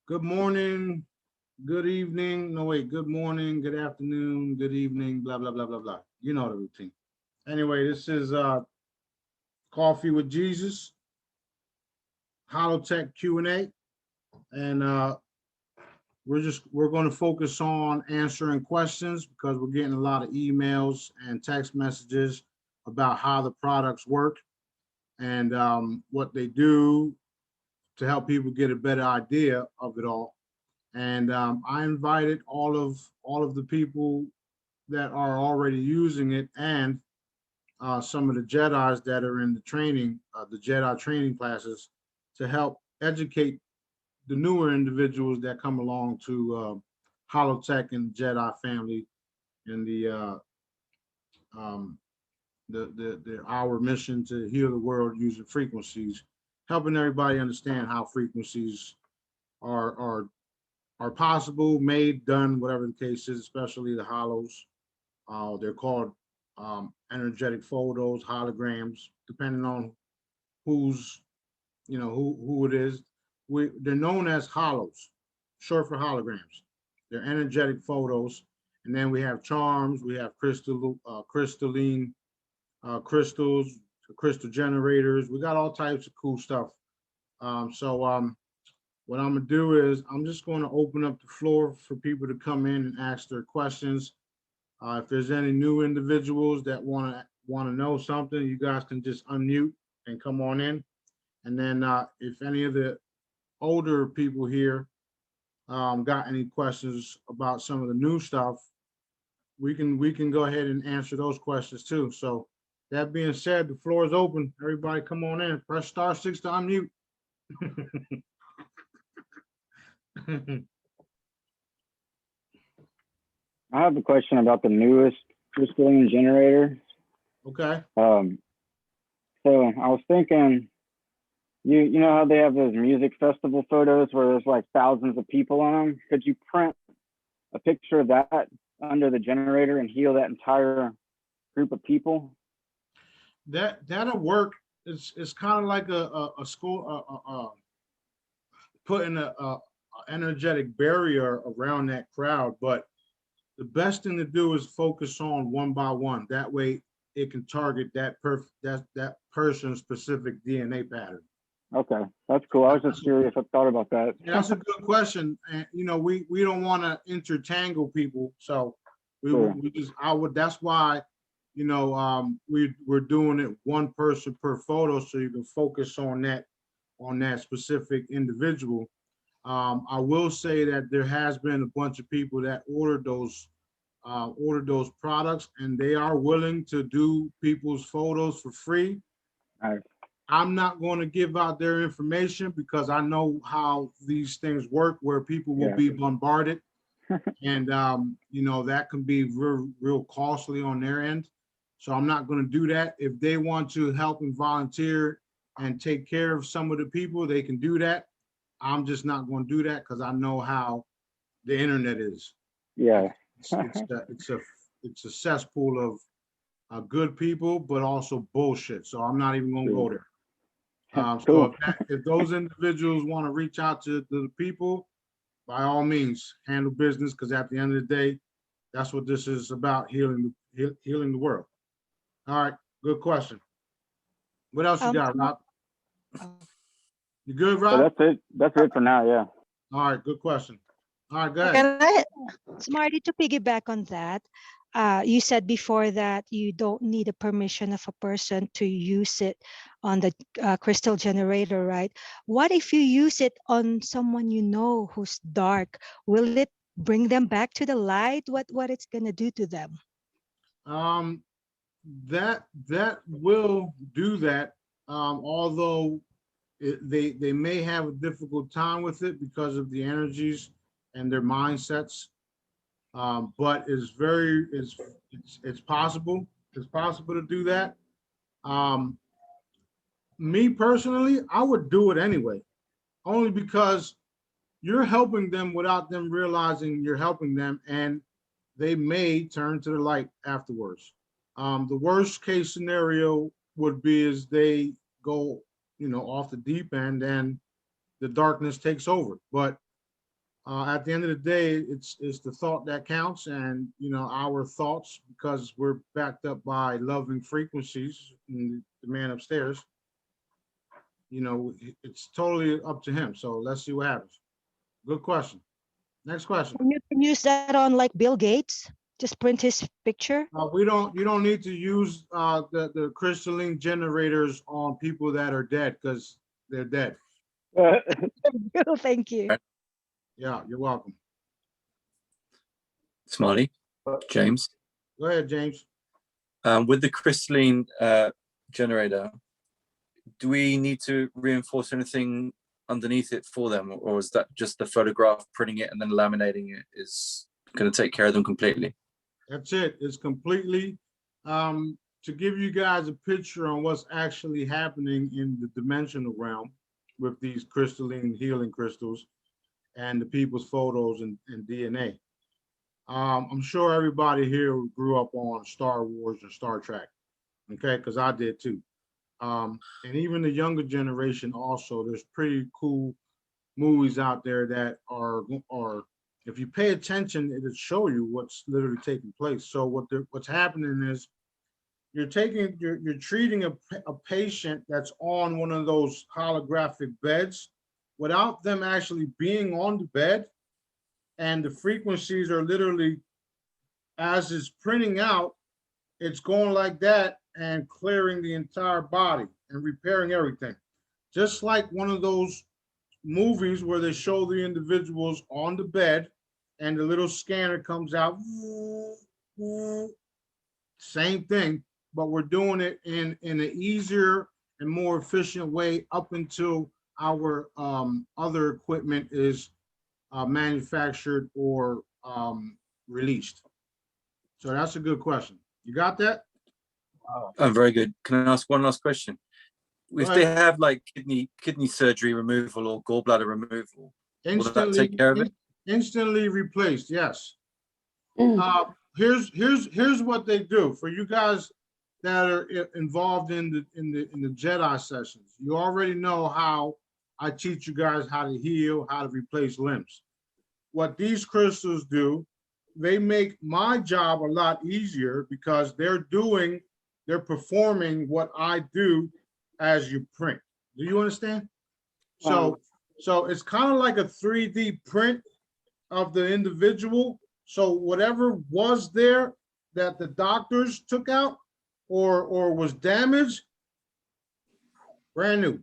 Good morning, good evening. No, wait, good morning, good afternoon, good evening, blah, blah, blah, blah, blah. You know the routine. Anyway, this is Coffee with Jesus, Holotech Q&A. And we're going to focus on answering questions because we're getting a lot of emails and text messages about how the products work and what they do to help people get a better idea of it all. And I invited all of the people that are already using it and some of the Jedis that are in the training, the Jedi training classes, to help educate the newer individuals that come along to Holotech and Jedi family and um, the our mission to heal the world using frequencies, helping everybody understand how frequencies are are are possible, made, done, whatever the case is, especially the holos. They're called energetic photos, holograms, depending on who's, who it is. They're known as holos, short for holograms. They're energetic photos. And then we have charms, we have crystalline crystals, crystal generators. We got all types of cool stuff. So what I'm gonna do is I'm just going to open up the floor for people to come in and ask their questions. If there's any new individuals that want to know something, you guys can just unmute and come on in. And then if any of the older people here got any questions about some of the new stuff, we can go ahead and answer those questions too. So that being said, the floor is open. Everybody come on in. Press *6 to unmute. I have a question about the newest crystalline generator. Okay. So I was thinking, you know how they have those music festival photos where there's like thousands of people on them? Could you print a picture of that under the generator and heal that entire group of people? That'll work. It's kind of like a school putting a energetic barrier around that crowd, but the best thing to do is focus on one by one. That way it can target that person's specific DNA pattern. Okay, that's cool. I was just curious. I thought about that. Yeah, that's a good question. And we don't want to intertangle people, so we just that's why we're doing it one person per photo so you can focus on that specific individual. I will say that there has been a bunch of people that ordered those products, and they are willing to do people's photos for free. All right. I'm not going to give out their information because I know how these things work, where people will be bombarded, and that can be real costly on their end. So I'm not going to do that. If they want to help and volunteer and take care of some of the people, they can do that. I'm just not going to do that because I know how the internet is. Yeah. It's a cesspool of good people, but also bullshit. So I'm not even going to go there. Cool. So if those individuals want to reach out to the people, by all means, handle business, because at the end of the day, that's what this is about, healing the world. All right, good question. What else you got, Rob? You good, Rob? So that's it for now, yeah. All right, good question. All right, go ahead. Smarty, to piggyback on that, you said before that you don't need a permission of a person to use it on the crystal generator, right? What if you use it on someone you know who's dark? Will it bring them back to the light? What it's gonna do to them? That will do that. Although they may have a difficult time with it because of the energies and their mindsets. But it's possible. It's possible to do that. Me personally, I would do it anyway, only because you're helping them without them realizing you're helping them, and they may turn to the light afterwards. The worst case scenario would be is they go, off the deep end and the darkness takes over. But At the end of the day, it's the thought that counts, and our thoughts, because we're backed up by loving frequencies. And the man upstairs, it's totally up to him. So let's see what happens. Good question. Next question. And you can use that on like Bill Gates. Just print his picture. You don't need to use the crystalline generators on people that are dead, because they're dead. Thank you. Yeah, you're welcome. Smarty, James. Go ahead, James. With the crystalline generator, do we need to reinforce anything underneath it for them, or is that just the photograph, printing it and then laminating it is going to take care of them completely? That's it. It's completely to give you guys a picture on what's actually happening in the dimensional realm with these crystalline healing crystals and the people's photos and DNA. I'm sure everybody here grew up on Star Wars or Star Trek, okay? Because I did too. And even the younger generation also, there's pretty cool movies out there that are if you pay attention, it'll show you what's literally taking place. So what's happening is you're treating a patient that's on one of those holographic beds without them actually being on the bed, and the frequencies are literally, as it's printing out, it's going like that and clearing the entire body and repairing everything. Just like one of those movies where they show the individuals on the bed and the little scanner comes out, same thing, but we're doing it in an easier and more efficient way up until our other equipment is manufactured or released. So that's a good question. You got that? Oh, very good. Can I ask one last question? If they have like kidney surgery removal or gallbladder removal, will that take care of it? Instantly replaced, yes. Here's what they do for you guys that are involved in the Jedi sessions. You already know how I teach you guys how to heal, how to replace limbs. What these crystals do, they make my job a lot easier because they're performing what I do as you print. Do you understand? So it's kind of like a 3D print of the individual. So whatever was there that the doctors took out or was damaged, brand new.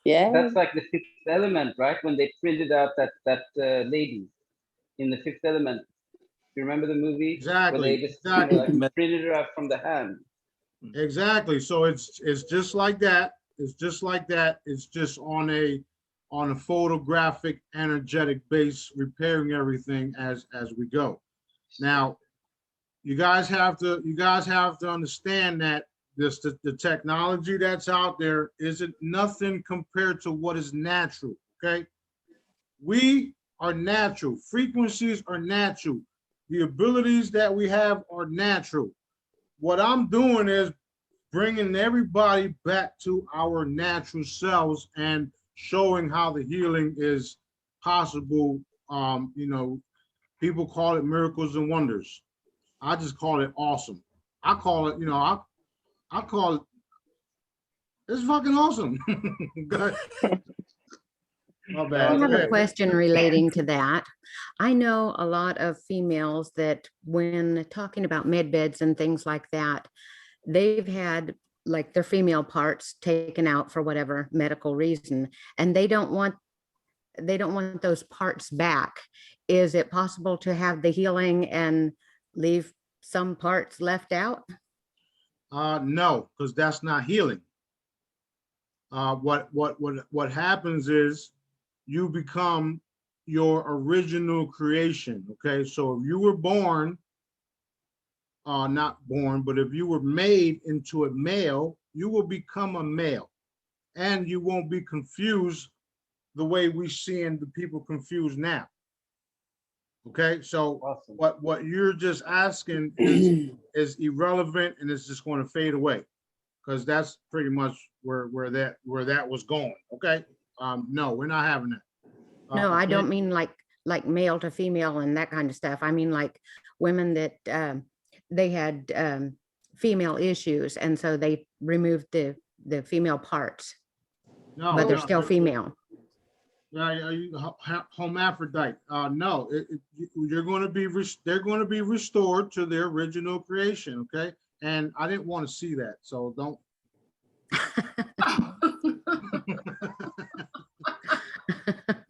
Yeah, that's like the Fifth Element, right? When they printed out that lady in the Fifth Element. You remember the movie? Exactly. Where they just printed her out from the hand. Exactly. So it's just like that. It's just like that. It's just on a photographic energetic base, repairing everything as we go. Now, you guys have to understand that the technology that's out there isn't nothing compared to what is natural. Okay, we are natural. Frequencies are natural. The abilities that we have are natural. What I'm doing is bringing everybody back to our natural selves and showing how the healing is possible. People call it miracles and wonders. I just call it awesome. I call it, I call it, it's fucking awesome. My bad. I have a question relating to that. I know a lot of females that when talking about med beds and things like that, they've had like their female parts taken out for whatever medical reason, and they don't want those parts back. Is it possible to have the healing and leave some parts left out? No, because that's not healing. What happens is you become your original creation. Okay, so if you were born, not born, but if you were made into a male, you will become a male, and you won't be confused the way we seeing the people confused now. Okay, so awesome. What you're just asking is irrelevant, and it's just going to fade away, because that's pretty much where that was going. Okay, no, we're not having that. No, I okay? don't mean like male to female and that kind of stuff. I mean like women that they had female issues, and so they removed the female parts, No, but they're no, still female. are you hermaphrodite? No, you're going to be, they're going to be restored to their original creation, okay? And I didn't want to see that, so don't.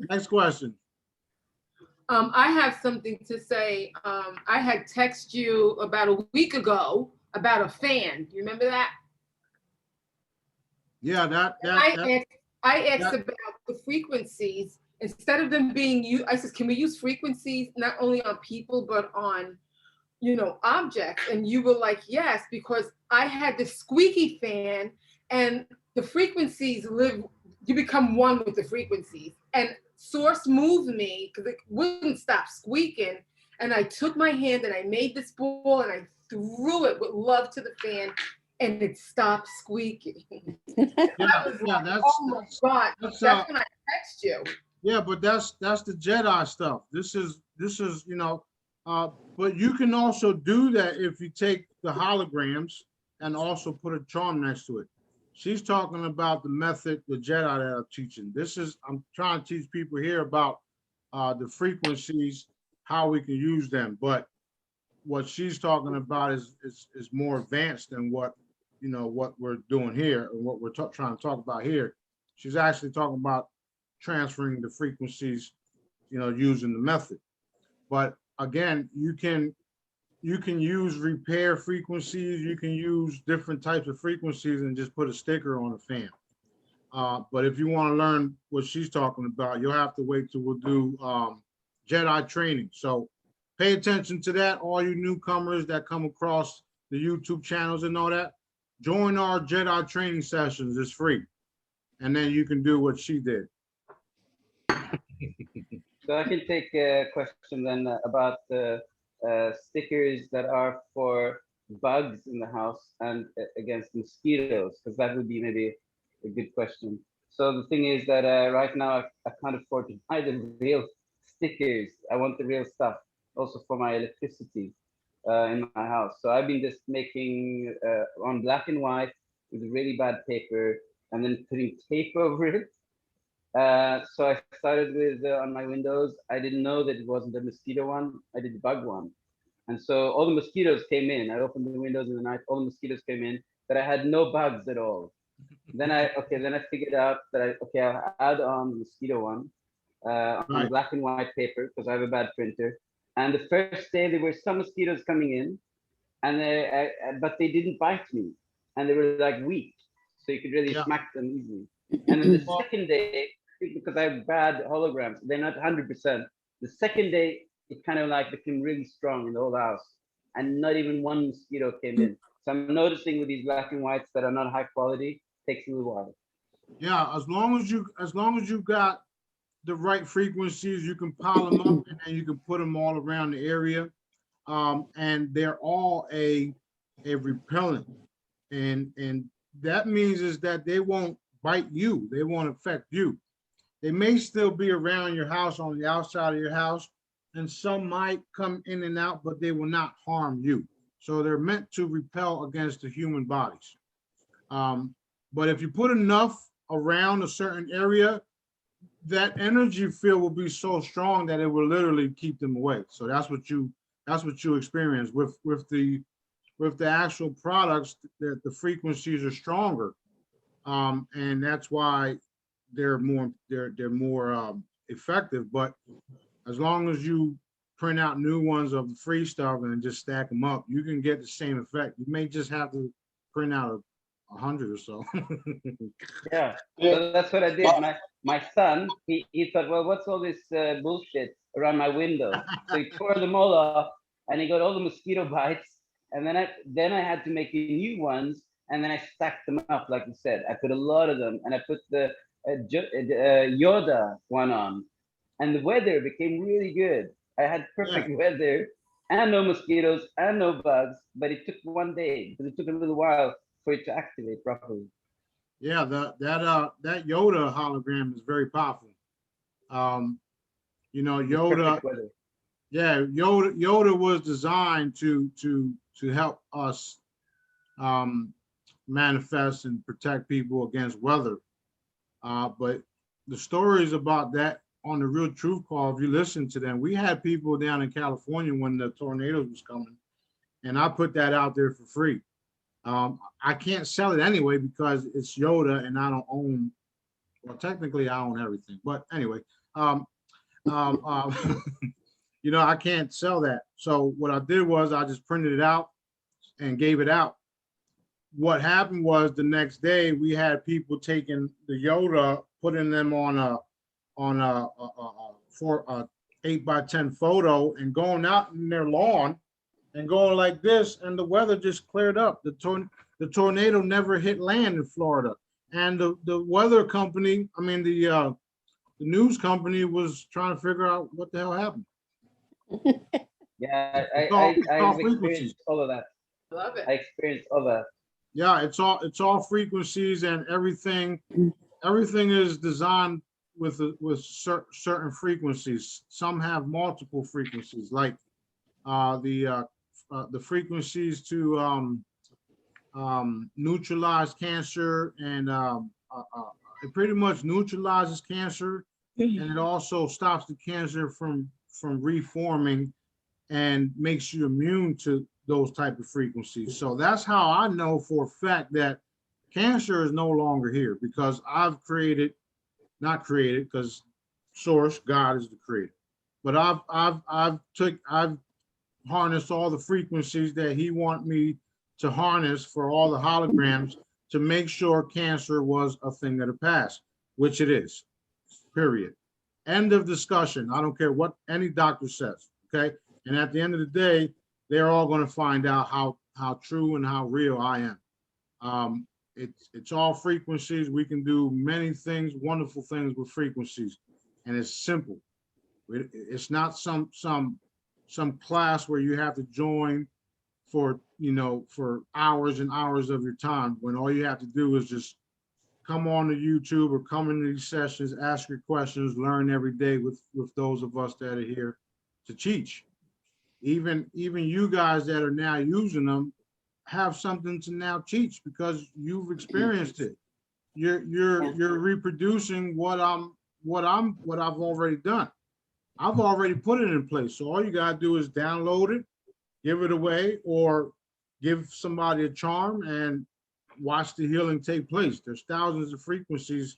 Next question. I have something to say. I had texted you about a week ago about a fan. You remember that? Yeah, I asked that- about the frequencies. Instead of them being used, I said, can we use frequencies not only on people, but on, you know, objects? And you were like, yes, because I had the squeaky fan and the frequencies live, you become one with the frequencies. And Source moved me because it wouldn't stop squeaking. And I took my hand and I made this ball and I threw it with love to the fan and it stopped squeaking. Yeah, I was yeah, like, oh my God, that's when I text you. yeah, but that's the Jedi stuff. This is, you know, but you can also do that if you take the holograms and also put a charm next to it. She's talking about the method, the Jedi that I'm teaching. I'm trying to teach people here about the frequencies, how we can use them. But what she's talking about is more advanced than what, you know, what we're doing here and what we're trying to talk about here. She's actually talking about transferring the frequencies, you know, using the method. But again, you can use repair frequencies, you can use different types of frequencies and just put a sticker on a fan. But if you want to learn what she's talking about, you'll have to wait till we'll do Jedi training. So pay attention to that, all you newcomers that come across the YouTube channels and all that. Join our Jedi training sessions, it's free. And then you can do what she did. So I can take a question then about the stickers that are for bugs in the house and against mosquitoes, because that would be maybe a good question. So the thing is that right now I can't afford to buy the real stickers. I want the real stuff also for my electricity in my house. So I've been just making on black and white with really bad paper and then putting tape over it. So I started with on my windows. I didn't know that it wasn't the mosquito one. I did the bug one. And so all the mosquitoes came in. I opened the windows in the night, all the mosquitoes came in, but I had no bugs at all. Then I figured out that I'll add on the mosquito one on black and white paper because I have a bad printer. And the first day there were some mosquitoes coming in, and but they didn't bite me, and they were like weak, so you could really smack them easily. And then the second day, because I have bad holograms, they're not 100%. The second day, it kind of like became really strong in the whole house, and not even one mosquito came in. So I'm noticing with these black and whites that are not high quality, takes a little while. Yeah, as long as you got the right frequencies, you can pile them up and then you can put them all around the area. And they're all a repellent. And that means is that they won't bite you, they won't affect you. They may still be around your house on the outside of your house, and some might come in and out, but they will not harm you. So they're meant to repel against the human bodies. But if you put enough around a certain area, that energy field will be so strong that it will literally keep them away. So that's what you experience with the actual products, that the frequencies are stronger. And that's why they're more effective. But as long as you print out new ones of the free stuff and just stack them up, you can get the same effect. You may just have to print out 100 or so. Yeah, so that's what I did. My son, he thought, well, what's all this bullshit around my window? So he tore them all off, and he got all the mosquito bites. And then I had to make new ones, and then I stacked them up, like you said. I put a lot of them, and I put the Yoda one on, and the weather became really good. I had perfect weather, and no mosquitoes, and no bugs. But it took one day, because it took a little while for it to activate properly. Yeah, that Yoda hologram is very powerful. You know, It's Yoda, perfect weather. yeah, Yoda was designed to help us manifest and protect people against weather. But the stories about that on the Real Truth Call, if you listen to them, we had people down in California when the tornadoes was coming, and I put that out there for free. I can't sell it anyway because it's Yoda and I don't own, well, technically I own everything, but anyway, you know, I can't sell that. So what I did was I just printed it out and gave it out. What happened was the next day we had people taking the Yoda, putting them on a 8x10 photo and going out in their lawn and going like this, and the weather just cleared up. The tornado never hit land in Florida, and the weather company, I mean the news company, was trying to figure out what the hell happened. Yeah, It's all I frequencies. experienced all of that. Love it. I experienced all that. Yeah, it's all frequencies, and everything is designed with certain frequencies. Some have multiple frequencies, like the frequencies to neutralize cancer, and it pretty much neutralizes cancer, and it also stops the cancer from reforming and makes you immune to those type of frequencies. So that's how I know for a fact that cancer is no longer here, because I've not created, because source, God, is the creator, but I've harnessed all the frequencies that he want me to harness for all the holograms to make sure cancer was a thing of the past, which it is, period. End of discussion. I don't care what any doctor says, okay? And at the end of the day, they're all going to find out how true and how real I am. It's all frequencies. We can do many things, wonderful things with frequencies, and it's simple. It's not some class where you have to join for, you know, for hours and hours of your time, when all you have to do is just come on to YouTube or come into these sessions, ask your questions, learn every day with those of us that are here to teach. Even you guys that are now using them have something to now teach, because you've experienced it. You're reproducing what I've already done. I've already put it in place. So all you gotta do is download it, give it away, or give somebody a charm and watch the healing take place. There's thousands of frequencies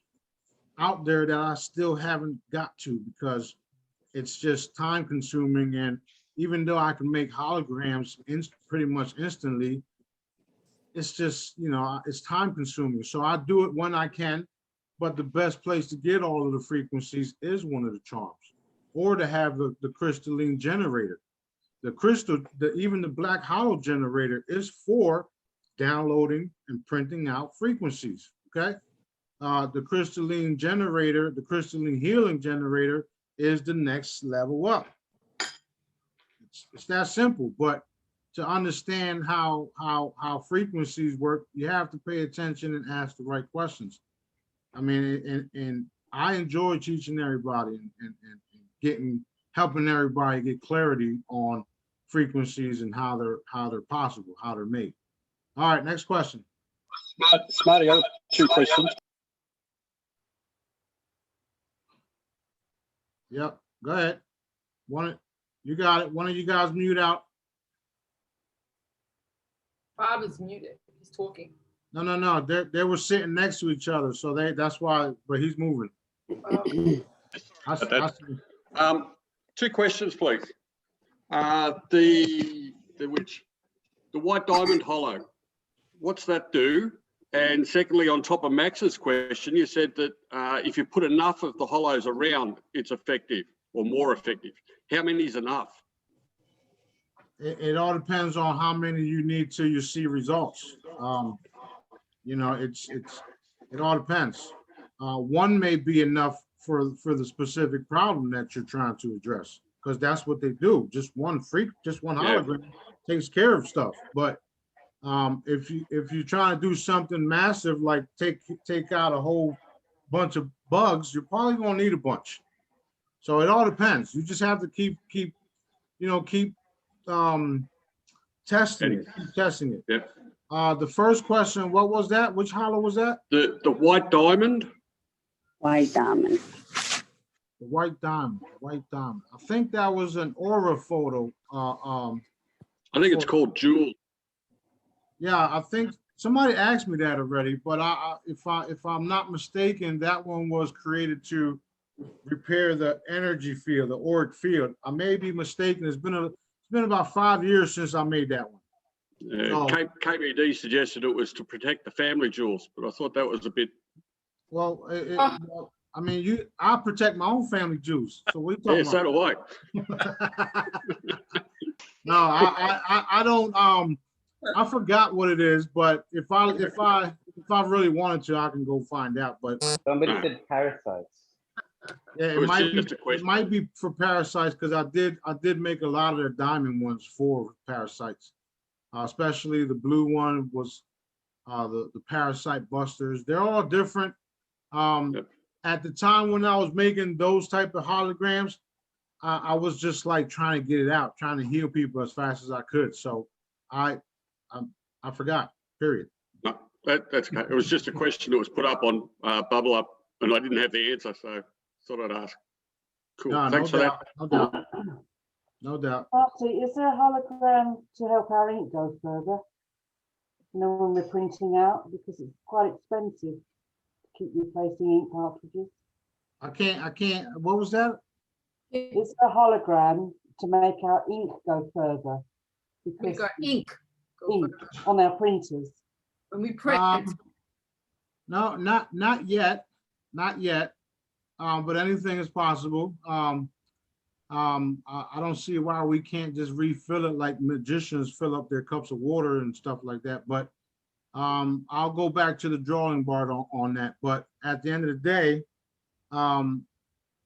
out there that I still haven't got to, because it's just time consuming. And even though I can make holograms pretty much instantly, it's just, you know, it's time consuming. So I do it when I can, but the best place to get all of the frequencies is one of the charms, or to have the crystalline generator. The crystal, even the black hollow generator is for downloading and printing out frequencies, okay? The crystalline generator, the crystalline healing generator, is the next level up. It's that simple. But to understand how frequencies work, you have to pay attention and ask the right questions. I mean, and I enjoy teaching everybody and helping everybody get clarity on frequencies and how they're possible, how they're made. All right, next question. Smarty, I have 2 questions. Yep, go ahead. You got it. One of you guys mute out. Bob is muted. He's talking. No. They were sitting next to each other, so that's why. But he's moving. Oh. 2 questions, please. The white diamond holo, what's that do? And secondly, on top of Max's question, you said that if you put enough of the holos around, it's effective or more effective. How many is enough? It all depends on how many you need till you see results. You know, it all depends. One may be enough for the specific problem that you're trying to address, because that's what they do. Just one hologram takes care of stuff. But if you're trying to do something massive, like take out a whole bunch of bugs, you're probably gonna need a bunch. So it all depends. You just have to keep testing it, keep testing it. Yeah. The first question, what was that? Which holo was that? The white diamond. White diamond. The white diamond, white diamond. I think that was an aura photo. I think it's called Jewel. Yeah, I think somebody asked me that already, but if I'm not mistaken, that one was created to repair the energy field, the auric field. I may be mistaken. It's been about 5 years since I made that one. KBD suggested it was to protect the family jewels, but I thought that was a bit. Well, well, I mean, I protect my own family jewels. So what are you talking about? So do I. No, I don't. I forgot what it is, but if I really wanted to, I can go find out. But Somebody said parasites. yeah, it might be for parasites, because I did make a lot of their diamond ones for parasites, especially the blue one was the parasite busters. They're all different. At the time when I was making those type of holograms, I was just like trying to get it out, trying to heal people as fast as I could. So I forgot. Period. No, that's okay. It was just a question that was put up on Bubble Up, and I didn't have the answer, so thought I'd ask. Cool. No, Thanks for that. No doubt. No doubt. Smarty, is there a hologram to help our ink go further? You know, when we're printing out, because it's quite expensive to keep replacing ink cartridges. I can't. What was that? It's a hologram to make our ink go further. We got ink. Ink on our printers. When we print. No, not yet. Not yet. But anything is possible. I don't see why we can't just refill it like magicians fill up their cups of water and stuff like that. But I'll go back to the drawing board on that. But at the end of the day,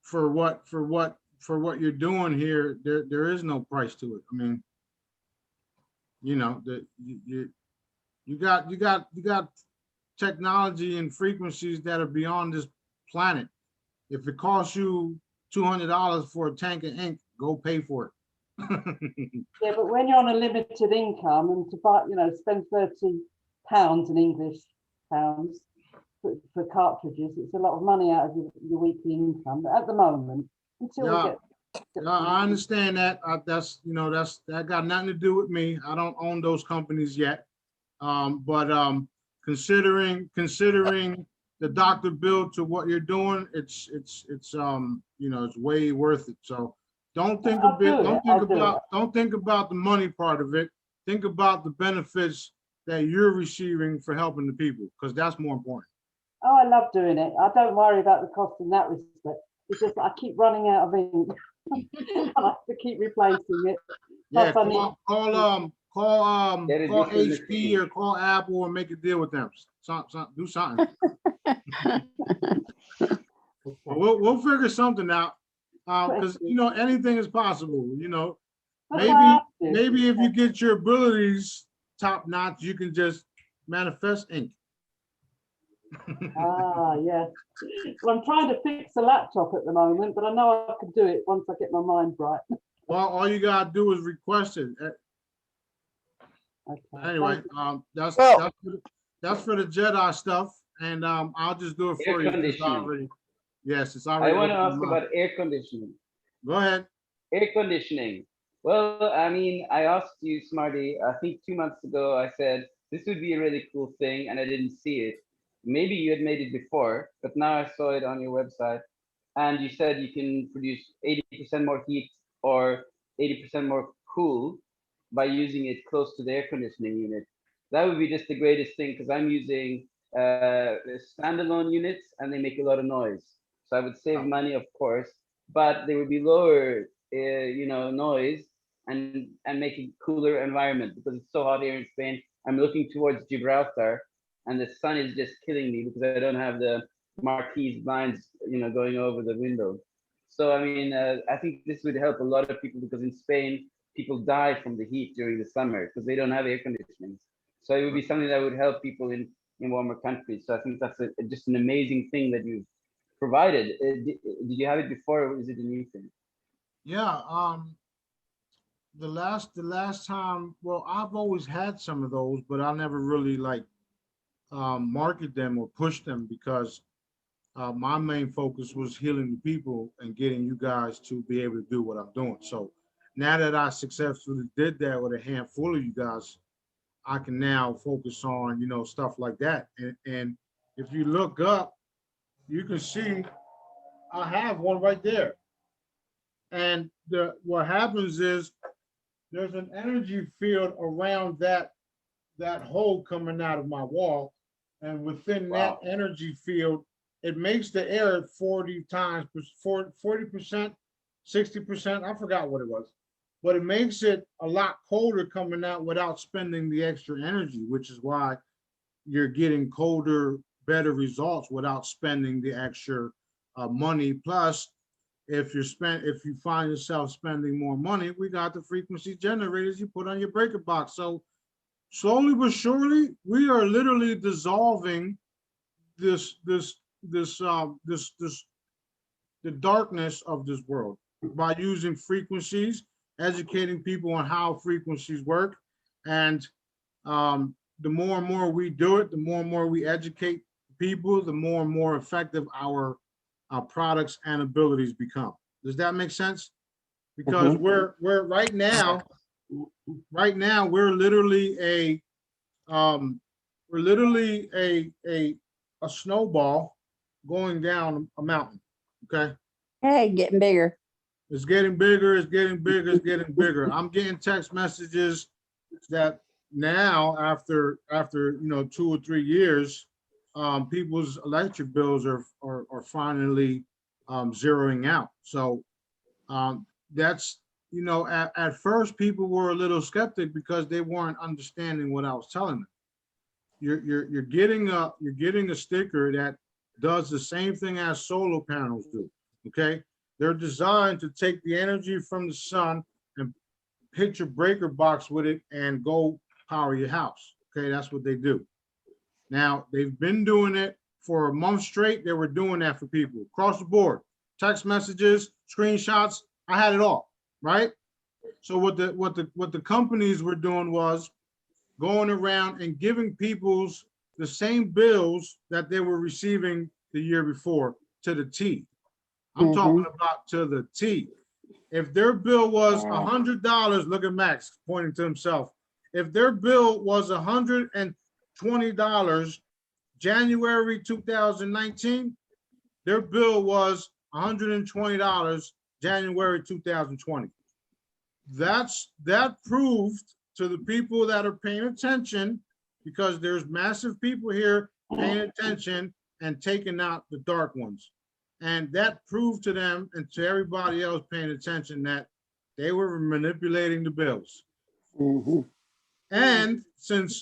for what you're doing here, there is no price to it. I mean, you know, you got technology and frequencies that are beyond this planet. If it costs you $200 for a tank of ink, go pay for it. Yeah, but when you're on a limited income and to buy, spend £30 in English pounds for cartridges, it's a lot of money out of your weekly income. But at the moment, until we get. I understand that. That got nothing to do with me. I don't own those companies yet. But considering the doctor bill to what you're doing, it's way worth it. So don't think don't think about the money part of it. Think about the benefits that you're receiving for helping the people, because that's more important. Oh, I love doing it. I don't worry about the cost in that respect. It's just I keep running out of ink. I have to keep replacing it. Yeah, call HP or call Apple and make a deal with them. Do something. We'll figure something out, because anything is possible. Maybe if you get your abilities top notch, you can just manifest ink. Yeah. Well, I'm trying to fix the laptop at the moment, but I know I can do it once I get my mind right. Well, all you gotta do is request it. Okay. Anyway, that's for the Jedi stuff, and I'll just do it for you. It's already. I want to ask about air conditioning. Go ahead. Air conditioning. Well, I mean, I asked you, Smarty, I think 2 months ago, I said, this would be a really cool thing, and I didn't see it. Maybe you had made it before, but now I saw it on your website, and you said you can produce 80% more heat or 80% more cool by using it close to the air conditioning unit. That would be just the greatest thing, because I'm using standalone units and they make a lot of noise. So I would save money, of course, but they would be lower, noise and make a cooler environment, because it's so hot here in Spain. I'm looking towards Gibraltar, and the sun is just killing me because I don't have the marquise blinds, going over the window. So I mean, I think this would help a lot of people, because in Spain, people die from the heat during the summer because they don't have air conditioning. So it would be something that would help people in warmer countries. So I think that's just an amazing thing that you've provided. Did you have it before, or is it a new thing? Yeah, the last time, well, I've always had some of those, but I never really like market them or push them because my main focus was healing the people and getting you guys to be able to do what I'm doing. So now that I successfully did that with a handful of you guys, I can now focus on, you know, stuff like that. And if you look up, you can see I have one right there. And what happens is there's an energy field around that hole coming out of my wall. And within that energy field, it makes the air 40 times, 40%, 60%, I forgot what it was. But it makes it a lot colder coming out without spending the extra energy, which is why you're getting colder, better results without spending the extra money. Plus, if you find yourself spending more money, we got the frequency generators you put on your breaker box. So slowly but surely, we are literally dissolving the darkness of this world by using frequencies, educating people on how frequencies work. And the more and more we do it, the more and more we educate people, the more and more effective our products and abilities become. Does that make sense? Because we're right now we're literally a snowball going down a mountain. Okay. Hey, getting bigger. It's getting bigger, it's getting bigger, it's getting bigger. I'm getting text messages that now after 2 or 3 years, people's electric bills are finally zeroing out. So that's, at first people were a little skeptic because they weren't understanding what I was telling them. You're getting a sticker that does the same thing as solar panels do. Okay, they're designed to take the energy from the sun and hit your breaker box with it and go power your house. Okay, that's what they do. Now, they've been doing it for a month straight. They were doing that for people across the board. Text messages, screenshots, I had it all, right? So what the companies were doing was going around and giving people's the same bills that they were receiving the year before to the T. I'm talking about to the T. If their bill was $100, look at Max pointing to himself. If their bill was $120, January 2019, their bill was $120, January 2020. That proved to the people that are paying attention, because there's massive people here paying attention and taking out the dark ones. And that proved to them and to everybody else paying attention that they were manipulating the bills. And since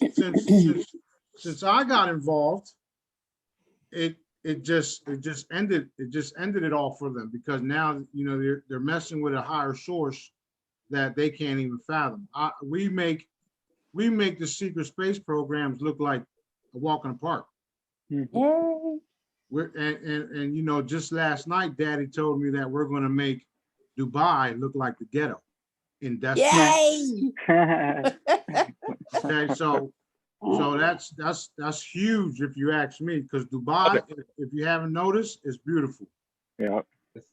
I got involved, it just ended it all for them, because now they're messing with a higher source that they can't even fathom. We make the secret space programs look like a walk in the park. Just last night, Daddy told me that we're going to make Dubai look like the ghetto in Destiny. Yay! Okay, so that's huge if you ask me, because Dubai, if you haven't noticed, is beautiful. Yeah.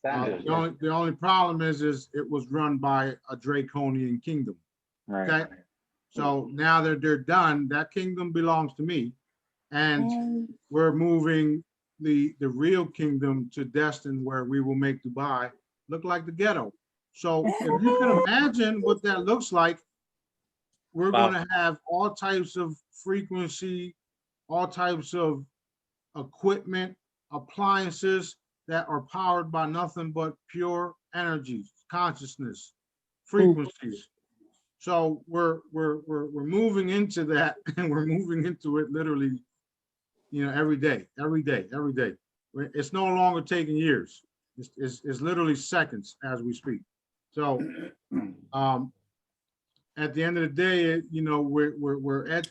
The only problem is it was run by a draconian kingdom. Right. Okay, so now that they're done, that kingdom belongs to me, and we're moving the real kingdom to Destin, where we will make Dubai look like the ghetto. So if you can imagine what that looks like, we're going to have all types of frequency, all types of equipment, appliances that are powered by nothing but pure energy, consciousness, frequencies. So we're moving into that, and we're moving into it literally, every day. It's no longer taking years. It's literally seconds as we speak. So at the end of the day,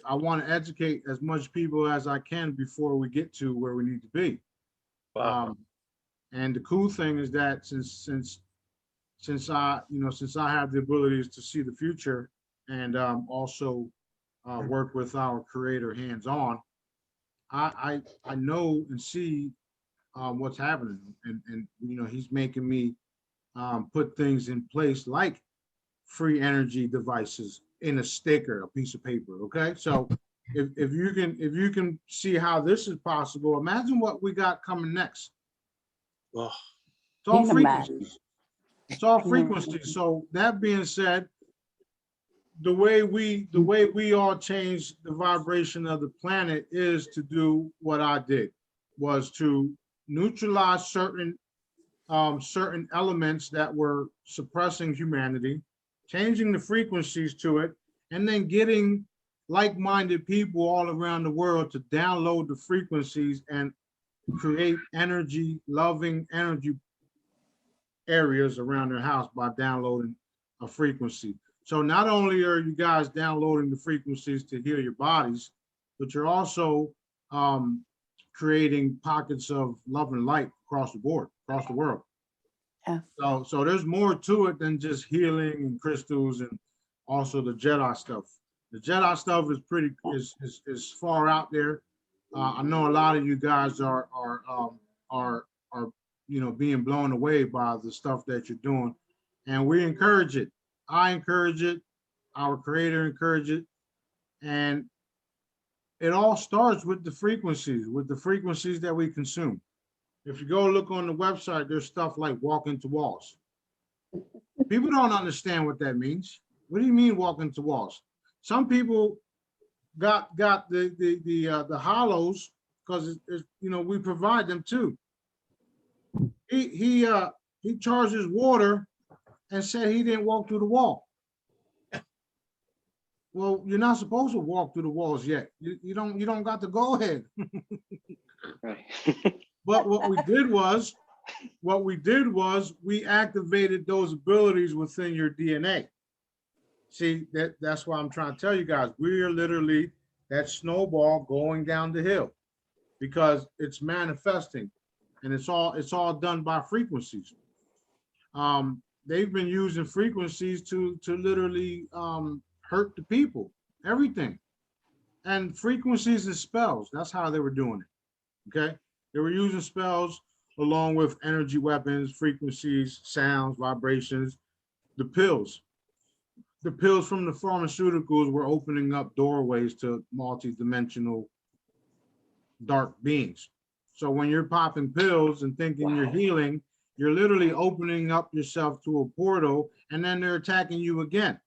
I want to educate as much people as I can before we get to where we need to be. And the cool thing is that since I have the abilities to see the future and also work with our creator hands-on, I know and see what's happening, and he's making me put things in place like free energy devices in a sticker, a piece of paper. Okay, so if you can see how this is possible, imagine what we got coming next. Oh, It's all Can imagine. frequencies. It's all frequencies. So that being said, the way we all change the vibration of the planet is to do what I did, was to neutralize certain elements that were suppressing humanity, changing the frequencies to it, and then getting like-minded people all around the world to download the frequencies and create energy, loving energy areas around their house by downloading a frequency. So not only are you guys downloading the frequencies to heal your bodies, but you're also creating pockets of love and light across the board, across the world. Yeah. So there's more to it than just healing and crystals and also the Jedi stuff. The Jedi stuff is far out there. I know a lot of you guys are being blown away by the stuff that you're doing, and we encourage it. I encourage it. Our creator encourage it, and it all starts with the frequencies that we consume. If you go look on the website, there's stuff like walk into walls. People don't understand what that means. What do you mean walk into walls? Some people got the hollows because we provide them too. He charges water and said he didn't walk through the wall. Well, you're not supposed to walk through the walls yet. You don't got to go ahead. Right. But what we did was we activated those abilities within your DNA. See, that's why I'm trying to tell you guys, we are literally that snowball going down the hill because it's manifesting, and it's all done by frequencies. They've been using frequencies to literally hurt the people, everything. And frequencies and spells, that's how they were doing it, okay? They were using spells along with energy weapons, frequencies, sounds, vibrations, the pills. The pills from the pharmaceuticals were opening up doorways to multi-dimensional dark beings. So when you're popping pills and thinking you're healing, you're literally opening up yourself to a portal, and then they're attacking you again.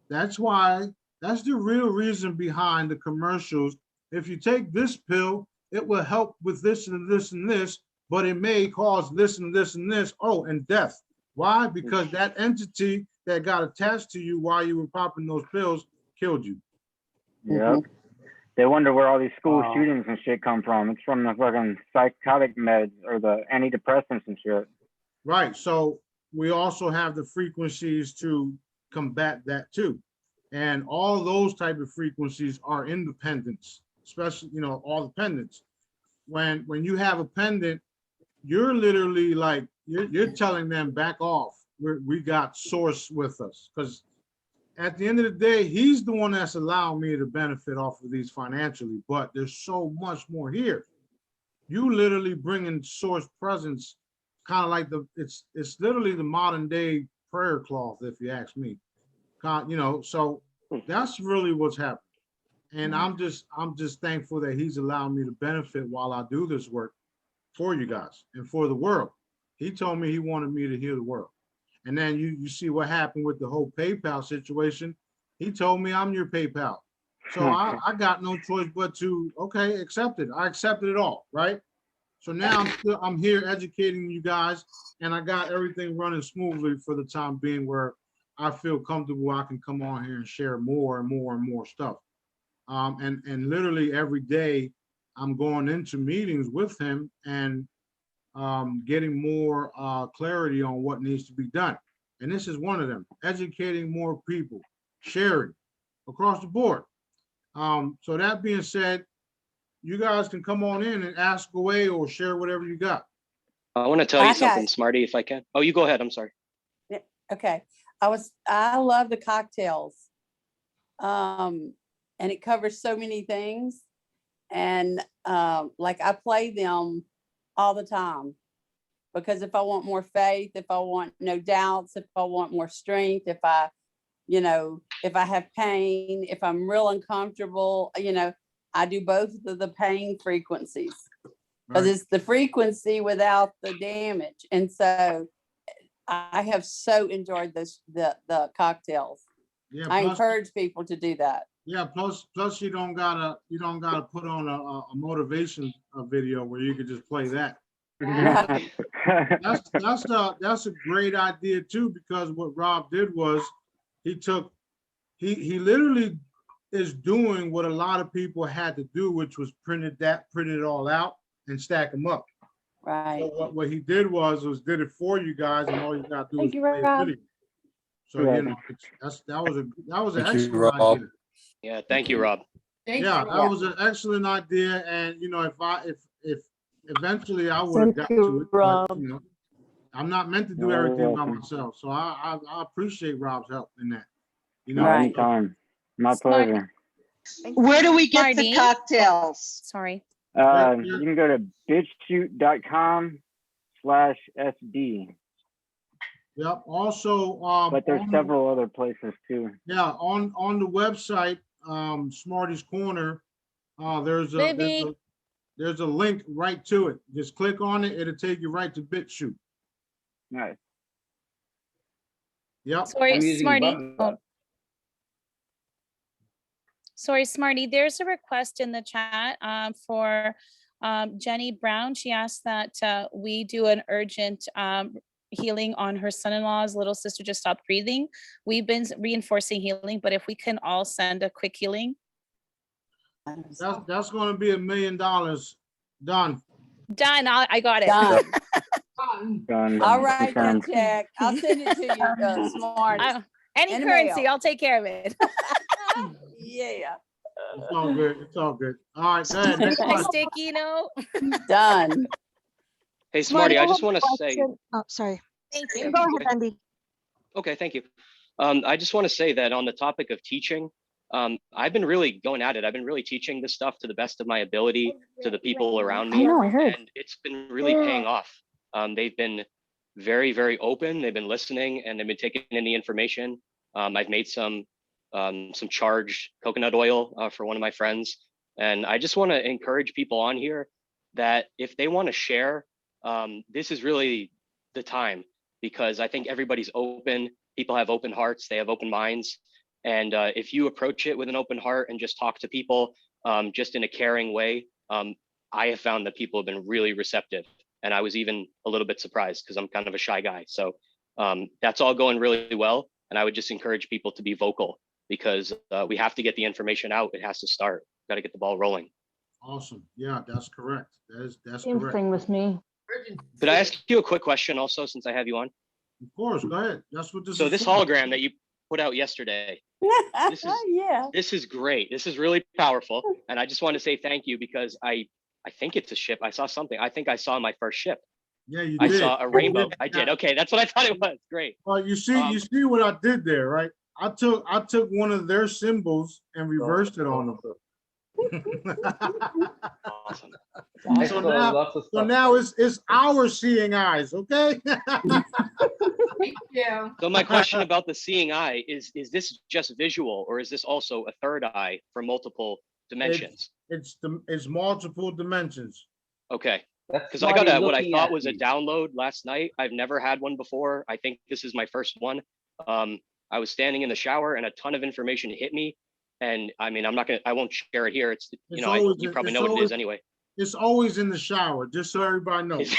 That's the real reason behind the commercials. If you take this pill, it will help with this and this and this, but it may cause this and this and this. Oh, and death. Why? Because that entity that got attached to you while you were popping those pills killed you. Yep. They wonder where all these school shootings and shit come from. It's from the fucking psychotic meds or the antidepressants and shit. Right. So we also have the frequencies to combat that too. And all those type of frequencies are independents, especially, all the pendants. When you have a pendant, you're literally like, you're telling them back off. We got source with us, because at the end of the day, he's the one that's allowing me to benefit off of these financially, but there's so much more here. You literally bringing source presence, kind of like it's literally the modern day prayer cloth, if you ask me. So that's really what's happening. And I'm just thankful that he's allowing me to benefit while I do this work for you guys and for the world. He told me he wanted me to heal the world. And then you see what happened with the whole PayPal situation. He told me I'm your PayPal. So I got no choice but to, okay, accept it. I accepted it all, right? So now I'm here educating you guys, and I got everything running smoothly for the time being, where I feel comfortable I can come on here and share more and more and more stuff. And literally every day I'm going into meetings with him and getting more clarity on what needs to be done. And this is one of them, educating more people, sharing across the board. So that being said, you guys can come on in and ask away or share whatever you got. I want to tell you I got- something, Smarty, if I can. Oh, you go ahead. I'm sorry. Okay. I love the cocktails. And it covers so many things. And like I play them all the time because if I want more faith, if I want no doubts, if I want more strength, if I have pain, if I'm real uncomfortable, I do both of the pain frequencies because Right. it's the frequency without the damage. And so I have so enjoyed the cocktails. Yeah, I plus, encourage people to do that. yeah, plus you don't gotta put on a motivation video where you could just play that. That's a great idea too, because what Rob did was he literally is doing what a lot of people had to do, which was print it all out and stack them up. Right. So what he did was did it for you guys, and all you got to do Thank is you, play a Rob. video. So You're you know, that was an Thank you, excellent Rob. idea. Yeah, thank you, Rob. Thank Yeah, you. that was an excellent idea, and if eventually I would have got Thank you, to it, but, Rob. I'm not meant to do You're everything by welcome. myself, so I appreciate Rob's help in that. Right. Anytime. My Smart. pleasure. Where do we get the Smarty? cocktails? Sorry. You can go to bitchute.com/SD, Yep. Also, but there's several other places too. yeah, on the website, Smarty's Corner, there's a link right to it. Just click on it; it'll take you right to BitChute. Nice. Yep. I'm using Smarty. Bug. Sorry, Smarty, there's a request in the chat for Jenny Brown. She asked that we do an urgent healing on her son-in-law's little sister just stopped breathing. We've been reinforcing healing, but if we can all send a quick healing. That's going to be $1 million. Done. Done, I got it. Done. Done. All right, then, Confirmed. Jack. I'll send it to you, Smart. Any In the currency, mail. I'll take care of it. Yeah. It's all good. It's all good. All right, go ahead. Next My question. sticky note. Done. Hey, Smarty, I have just a want to say, question. Oh, sorry. Thank you. Go ahead, Andy. okay, thank you. I just want to say that on the topic of teaching, I've been really going at it. I've been really teaching this stuff to the best of my ability to the people around me. I heard. And it's been really paying off. They've been very, very open. They've been listening and they've been taking in the information. I've made some charged coconut oil for one of my friends. And I just want to encourage people on here that if they want to share, this is really the time, because I think everybody's open. People have open hearts, they have open minds. And if you approach it with an open heart and just talk to people just in a caring way, I have found that people have been really receptive. And I was even a little bit surprised because I'm kind of a shy guy. So that's all going really well. And I would just encourage people to be vocal, because we have to get the information out. It has to start. Got to get the ball rolling. Awesome. Yeah, that's correct. That's Same correct. thing with me. Could I ask you a quick question also, since I have you on? Of course, go ahead. That's what this So is this for. hologram that you put out yesterday, This is- Yeah. this is great. This is really powerful. And I just want to say thank you, because I think it's a ship. I saw something. I think I saw my first ship. Yeah, you I did. saw a You rainbow. did. I did. Okay, that's what I thought it was. Great. Well, you see what I did there, right? I took one of their symbols and reversed it on them. Awesome. So now it's our seeing eyes, okay? Thank you. So my question about the seeing eye is this just visual, or is this also a third eye for multiple dimensions? It's multiple dimensions. Okay. That's Because I got Smarty what I looking thought at was a you. download last night. I've never had one before. I think this is my first one. I was standing in the shower and a ton of information hit me. And I mean, I won't share it here. It's, It's you always- you probably it's know what it always- is anyway. It's always in the shower, just so everybody knows.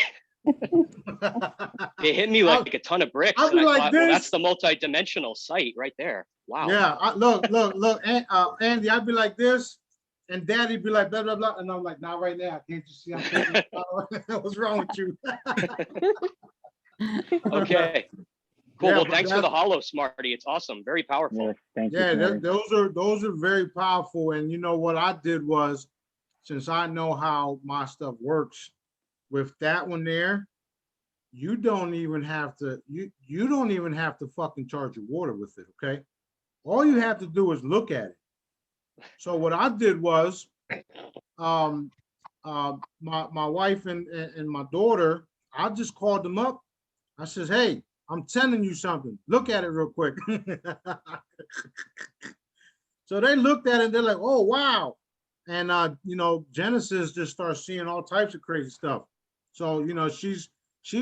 It hit me like a ton of bricks. I'll And be I like thought, well, this. that's the multi-dimensional site right there. Wow. Yeah, look, Andy, I'd be like this, and Daddy'd be like blah blah blah, and I'm like, not right now. Can't you see I'm taking a shower? What's wrong with you? Okay. Cool. Yeah, Well, but thanks for the that's- holo, Smarty. It's awesome. Very powerful. Yes, thank you. Yeah, Smarty. those are very powerful. And you know what I did was, since I know how my stuff works, with that one there, you don't even have to, you don't even have to fucking charge your water with it, okay? All you have to do is look at it. So what I did was, my wife and my daughter, I just called them up. I says, hey, I'm telling you something. Look at it real quick. So they looked at it, they're like, oh, wow. And, you know, Genesis just starts seeing all types of crazy stuff. So, you know, she's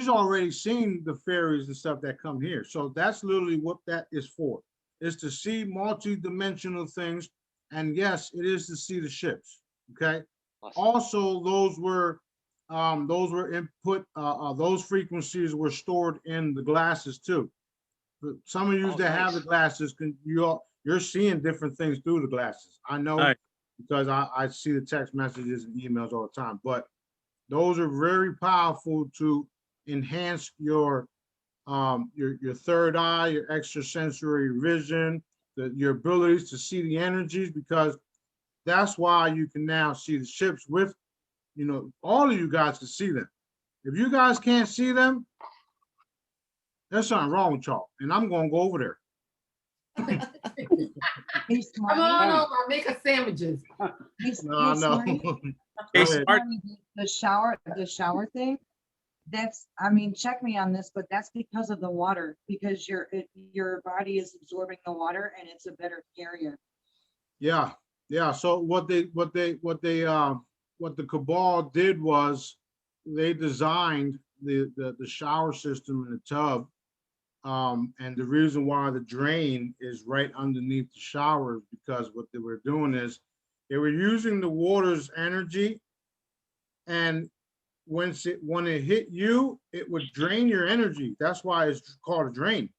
already seen the fairies and stuff that come here. So that's literally what that is for, is to see multi-dimensional things. And yes, it is to see the ships, okay? Awesome. Also, those were input, those frequencies were stored in the glasses too. But some of you that have the glasses, you're seeing different things through the glasses. I know because I see the text messages and emails all the time, but those are very powerful to enhance your third eye, your extrasensory vision, your abilities to see the energies, because that's why you can now see the ships with, you know, all of you guys can see them. If you guys can't see them, there's something wrong with y'all, and I'm gonna go over there. Come on over, I'll make us sandwiches. No, no. Hey, Smarty, the shower thing, that's, I mean, check me on this, but that's because of the water, because your body is absorbing the water and it's a better carrier. Yeah, yeah. So what the cabal did was they designed the shower system in the tub. And the reason why the drain is right underneath the shower is because what they were doing is they were using the water's energy, and when it hit you, it would drain your energy. That's why it's called a drain.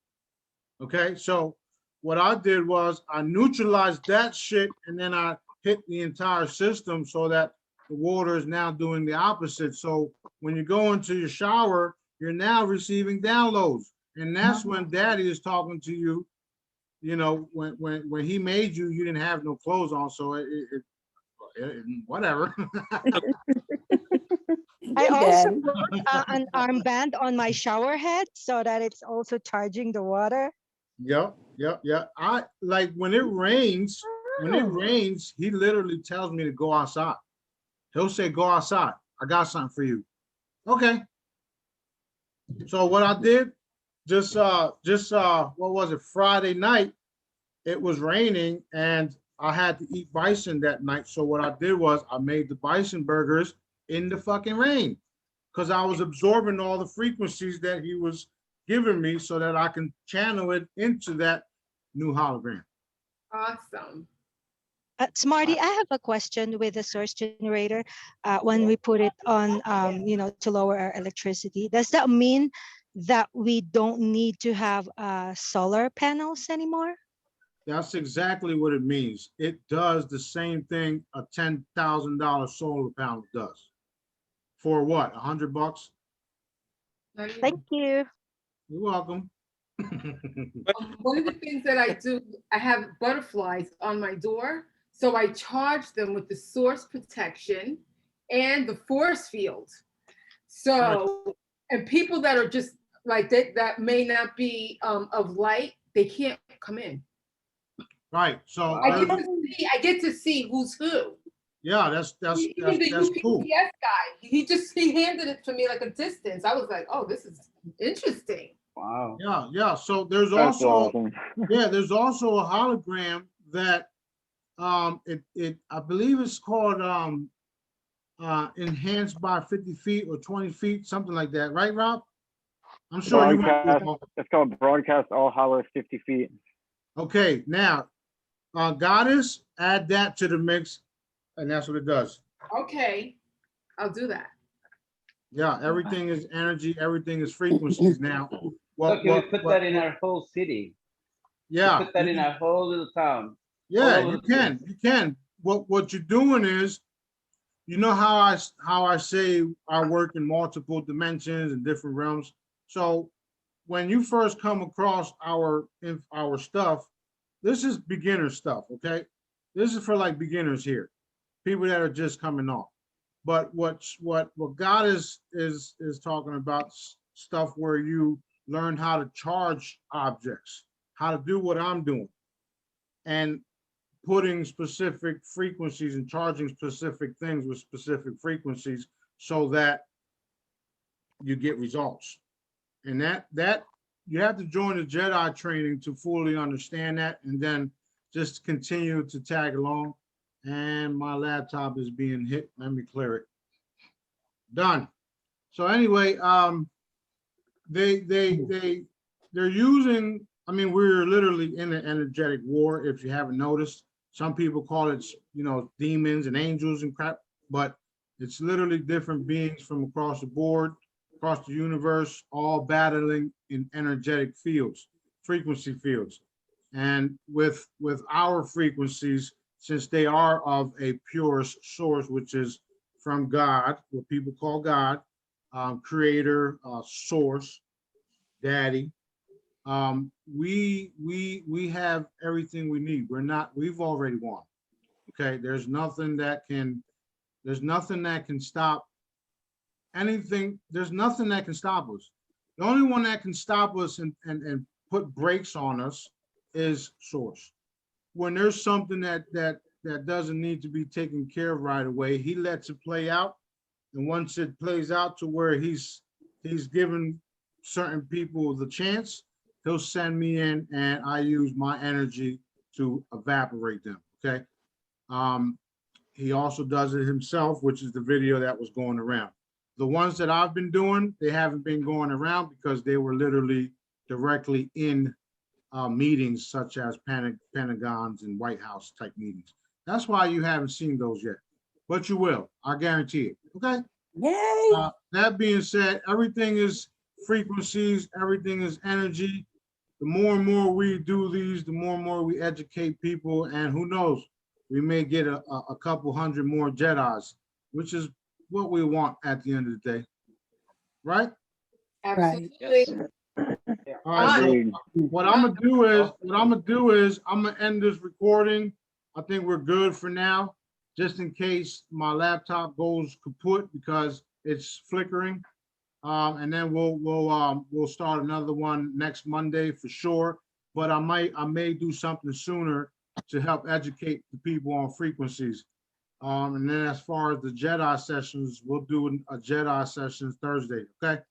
Okay, so what I did was I neutralized that shit, and then I hit the entire system so that the water is now doing the opposite. So when you go into your shower, you're now receiving downloads. And that's when daddy is talking to you. You know, when he made you, you didn't have no clothes on. So it whatever. I also put an armband on my shower head so that it's also charging the water. Yep. I like when it rains, he literally tells me to go outside. He'll say, go outside. I got something for you. Okay. So what I did, just what was it, Friday night, it was raining and I had to eat bison that night. So what I did was I made the bison burgers in the fucking rain, because I was absorbing all the frequencies that he was giving me so that I can channel it into that new hologram. Awesome. Smarty, I have a question with the source generator. When we put it on, you know, to lower our electricity, does that mean that we don't need to have solar panels anymore? That's exactly what it means. It does the same thing a $10,000 solar panel does. For what, $100? Thank you. You're welcome. One of the things that I do, I have butterflies on my door. So I charge them with the source protection and the force field. So, and people that are just like that may not be of light, they can't come in. Right. So I get to see who's who. Yeah, that's cool. UPS guy, he handed it to me like a distance. I was like, oh, this is interesting. Wow. Yeah. So there's That's also awesome. there's also a hologram that I believe it's called enhanced by 50 feet or 20 feet, something like that, right, Rob? I'm sure it's called broadcast all hollow 50 feet. Okay, now Goddess, add that to the mix, and that's what it does. Okay, I'll do that. Yeah, everything is energy, everything is frequencies now. So can we put that in our whole city? Yeah. Put that in our whole little town. Yeah, you can. What you're doing is, you know how I say I work in multiple dimensions and different realms. So when you first come across our stuff, this is beginner stuff, okay? This is for like beginners here, people that are just coming off. But what God is talking about stuff where you learn how to charge objects, how to do what I'm doing, and putting specific frequencies and charging specific things with specific frequencies so that you get results. And that you have to join the Jedi training to fully understand that, and then just continue to tag along. And my laptop is being hit. Let me clear it. Done. So anyway, they're using, I mean, we're literally in an energetic war, if you haven't noticed. Some people call it, you know, demons and angels and crap, but it's literally different beings from across the board, across the universe, all battling in energetic fields, frequency fields. And with our frequencies, since they are of a purest source, which is from God, what people call God, creator, source, daddy, we have everything we need. We've already won. Okay, there's nothing that can stop anything. There's nothing that can stop us. The only one that can stop us and put brakes on us is source. When there's something that doesn't need to be taken care of right away, he lets it play out. And once it plays out to where he's given certain people the chance, he'll send me in and I use my energy to evaporate them, okay? He also does it himself, which is the video that was going around. The ones that I've been doing, they haven't been going around because they were literally directly in meetings such as Pentagons and White House type meetings. That's why you haven't seen those yet, but you will, I guarantee it, okay? Yay! That being said, everything is frequencies, everything is energy. The more and more we do these, the more and more we educate people, and who knows, we may get a couple hundred more Jedis, which is what we want at the end of the day, right? Absolutely. Yes. All right, so what I'm gonna do is I'm gonna end this recording. I think we're good for now, just in case my laptop goes kaput because it's flickering. And then we'll start another one next Monday for sure. But I may do something sooner to help educate the people on frequencies. And then as far as the Jedi sessions, we'll do a Jedi sessions Thursday. Okay.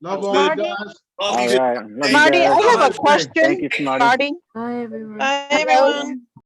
Love all you guys. All right. Love you Smarty, guys. I have a Thank question. Thank you, Smarty. Smarty. Hi, everyone. Bye, everyone.